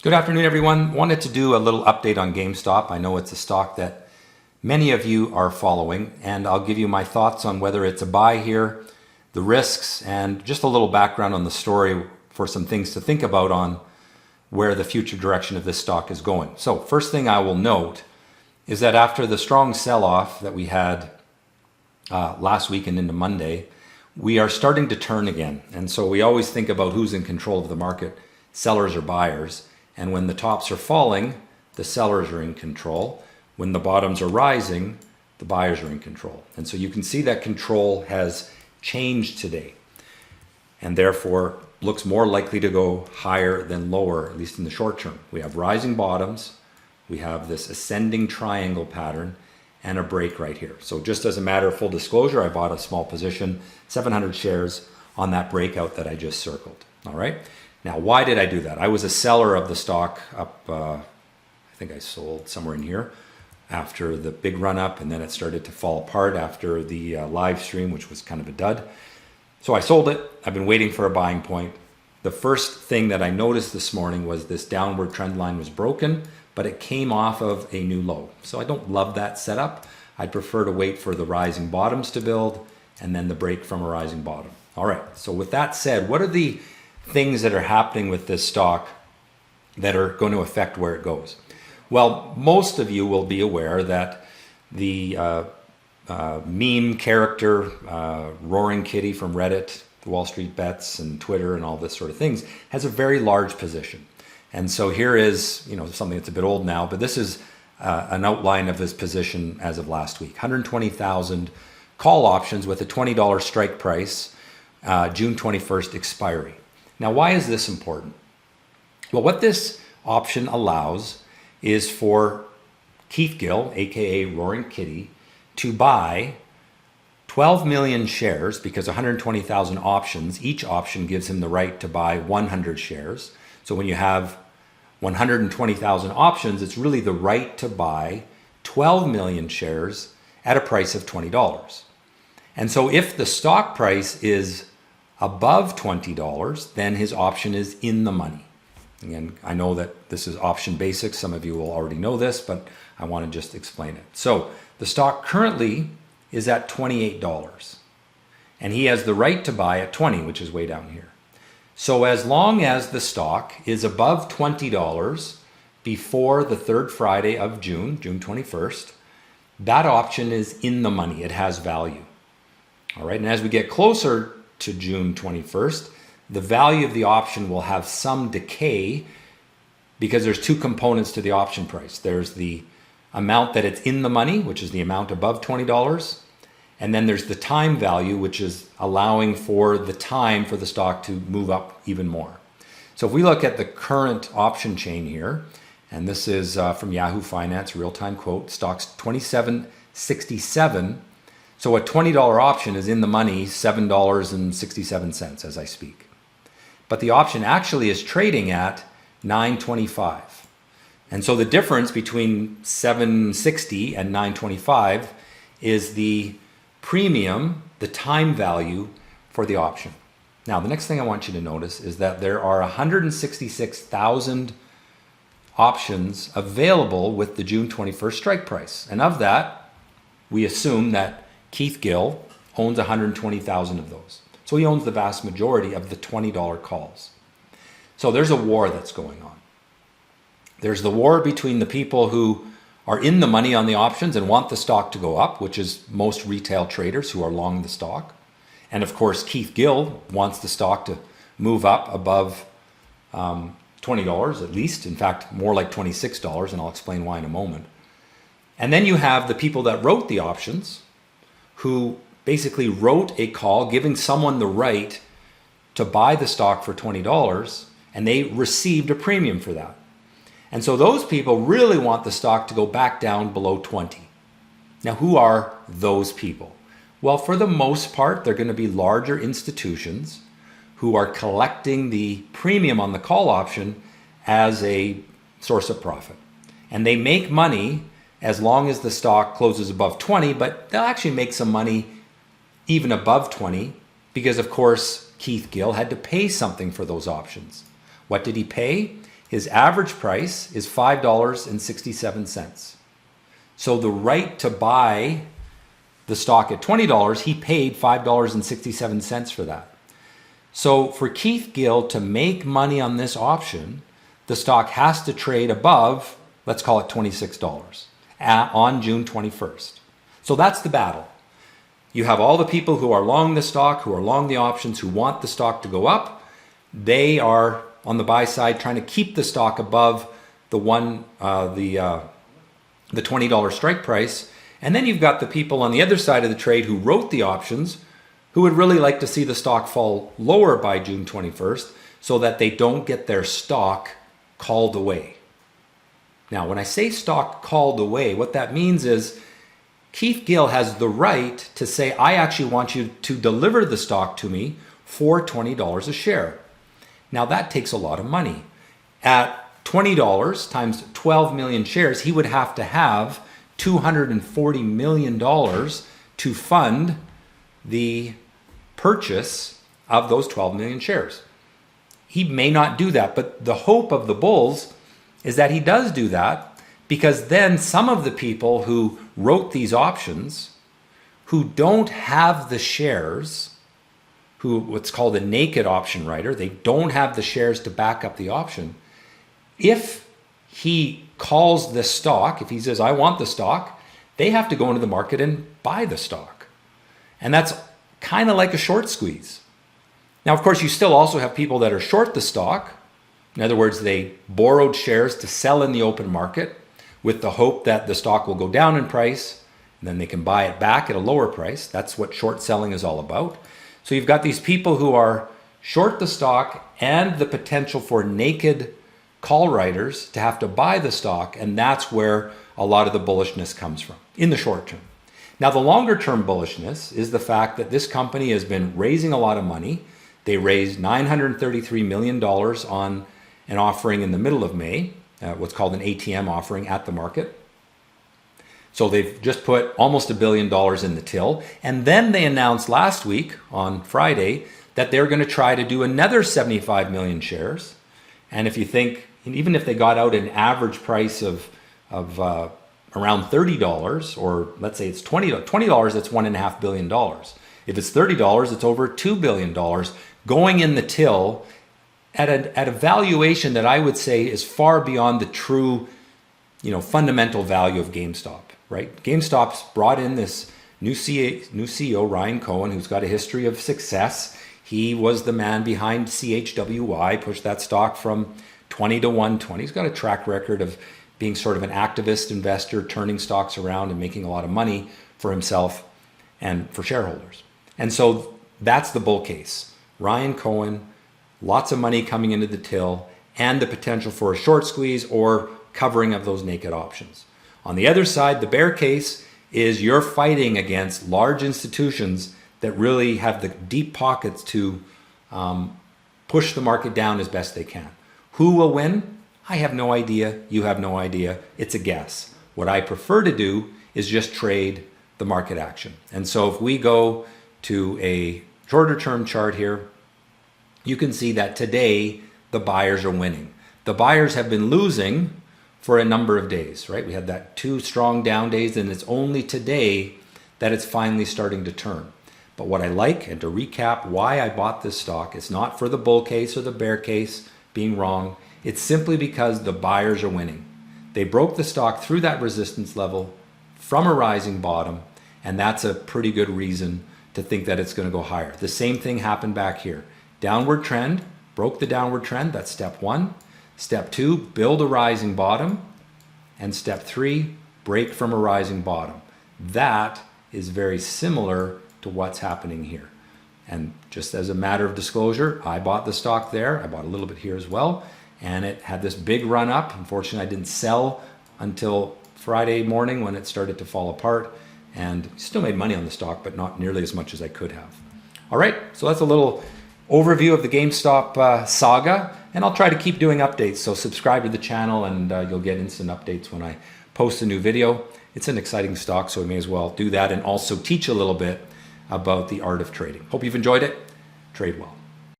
Good afternoon, everyone. Wanted to do a little update on GameStop. I know it's a stock that many of you are following, and I'll give you my thoughts on whether it's a buy here, the risks, and just a little background on the story for some things to think about on where the future direction of this stock is going. So first thing I will note is that after the strong sell-off that we had last week and into Monday, we are starting to turn again. And so we always think about who's in control of the market, sellers or buyers. And when the tops are falling, the sellers are in control. When the bottoms are rising, the buyers are in control. And so you can see that control has changed today and therefore looks more likely to go higher than lower, at least in the short term. We have rising bottoms, we have this ascending triangle pattern, and a break right here. So just as a matter of full disclosure, I bought a small position, 700 shares on that breakout that I just circled. All right. Now, why did I do that? I was a seller of the stock up, I think I sold somewhere in here after the big run up, and then it started to fall apart after the live stream, which was kind of a dud. So I sold it. I've been waiting for a buying point. The first thing that I noticed this morning was this downward trend line was broken, but it came off of a new low. So I don't love that setup. I'd prefer to wait for the rising bottoms to build and then the break from a rising bottom. All right, so with that said, what are the things that are happening with this stock that are going to affect where it goes? Well, most of you will be aware that the meme character, Roaring Kitty from Reddit, the Wall Street Bets and Twitter and all this sort of things, has a very large position. And so here is, something that's a bit old now, but this is an outline of his position as of last week. 120,000 call options with a $20 strike price, June 21st expiry. Now, why is this important? Well, what this option allows is for Keith Gill, aka Roaring Kitty, to buy 12 million shares, because 120,000 options, each option gives him the right to buy 100 shares. So when you have 120,000 options, it's really the right to buy 12 million shares at a price of $20. And so if the stock price is above $20, then his option is in the money. Again, I know that this is option basics. Some of you will already know this, but I want to just explain it. So the stock currently is at $28, and he has the right to buy at 20, which is way down here. So as long as the stock is above $20 before the third Friday of June, June 21st, that option is in the money. It has value. All right, and as we get closer to June 21st, the value of the option will have some decay because there's two components to the option price. There's the amount that it's in the money, which is the amount above $20, and then there's the time value, which is allowing for the time for the stock to move up even more. So if we look at the current option chain here, and this is from Yahoo Finance, real-time quote, stock's 27.67. So a $20 option is in the money, $7.67 as I speak. But the option actually is trading at $9.25. And so the difference between $7.60 and $9.25 is the premium, the time value for the option. Now, the next thing I want you to notice is that there are 166,000 options available with the June 21st strike price. And of that, we assume that Keith Gill owns 120,000 of those. So he owns the vast majority of the $20 calls. So there's a war that's going on. There's the war between the people who are in the money on the options and want the stock to go up, which is most retail traders who are long the stock. And of course, Keith Gill wants the stock to move up above $20 at least. In fact, more like $26, and I'll explain why in a moment. And then you have the people that wrote the options, who basically wrote a call giving someone the right to buy the stock for $20, and they received a premium for that. And so those people really want the stock to go back down below 20. Now, who are those people? Well, for the most part, they're going to be larger institutions who are collecting the premium on the call option as a source of profit. And they make money as long as the stock closes above 20, but they'll actually make some money even above 20 because, of course, Keith Gill had to pay something for those options. What did he pay? his average price is $5.67. So the right to buy the stock at $20, he paid $5.67 for that. So for Keith Gill to make money on this option, the stock has to trade above, let's call it $26 on June 21st. So that's the battle. You have all the people who are long the stock, who are long the options, who want the stock to go up. They are on the buy side trying to keep the stock above the $20 strike price. And then you've got the people on the other side of the trade who wrote the options, who would really like to see the stock fall lower by June 21st so that they don't get their stock called away. Now, when I say stock called away, what that means is Keith Gill has the right to say, I actually want you to deliver the stock to me for $20 a share. Now, that takes a lot of money. At $20 times 12 million shares, he would have to have $240 million to fund the purchase of those 12 million shares. He may not do that, but the hope of the bulls is that he does do that, because then some of the people who wrote these options, who don't have the shares, who what's called a naked option writer, they don't have the shares to back up the option. If he calls the stock, if he says, I want the stock, they have to go into the market and buy the stock. And that's kind of like a short squeeze. Now, of course, you still also have people that are short the stock. In other words, they borrowed shares to sell in the open market with the hope that the stock will go down in price, and then they can buy it back at a lower price. That's what short selling is all about. So you've got these people who are short the stock and the potential for naked call writers to have to buy the stock, and that's where a lot of the bullishness comes from in the short term. Now, the longer term bullishness is the fact that this company has been raising a lot of money. They raised $933 million on an offering in the middle of May, what's called an ATM offering at the market. So they've just put almost $1 billion in the till. And then they announced last week on Friday that they're going to try to do another 75 million shares. And if you think, even if they got out an average price of around $30, or let's say it's $20, that's $1.5 billion. If it's $30, it's over $2 billion going in the till at a valuation that I would say is far beyond the true, fundamental value of GameStop, right? GameStop's brought in this new CEO, Ryan Cohen, who's got a history of success. He was the man behind CHWY, pushed that stock from 20 to 120. He's got a track record of being sort of an activist investor, turning stocks around and making a lot of money for himself and for shareholders. And so that's the bull case. Ryan Cohen, lots of money coming into the till, and the potential for a short squeeze or covering of those naked options. On the other side, the bear case is you're fighting against large institutions that really have the deep pockets to push the market down as best they can. Who will win? I have no idea. You have no idea. It's a guess. What I prefer to do is just trade the market action. And so if we go to a shorter term chart here, you can see that today the buyers are winning. The buyers have been losing for a number of days, right? We had that 2 strong down days, and it's only today that it's finally starting to turn. But what I like, and to recap why I bought this stock, it's not for the bull case or the bear case being wrong. It's simply because the buyers are winning. They broke the stock through that resistance level from a rising bottom, and that's a pretty good reason to think that it's going to go higher. The same thing happened back here. Downward trend, broke the downward trend, that's step 1. Step 2, build a rising bottom. And step 3, break from a rising bottom. That is very similar to what's happening here. And just as a matter of disclosure, I bought the stock there. I bought a little bit here as well. And it had this big run up. Unfortunately, I didn't sell until Friday morning when it started to fall apart. And still made money on the stock, but not nearly as much as I could have. All right, so that's a little overview of the GameStop saga. And I'll try to keep doing updates. So subscribe to the channel and you'll get instant updates when I post a new video. It's an exciting stock, so we may as well do that and also teach a little bit about the art of trading. Hope you've enjoyed it. Trade well.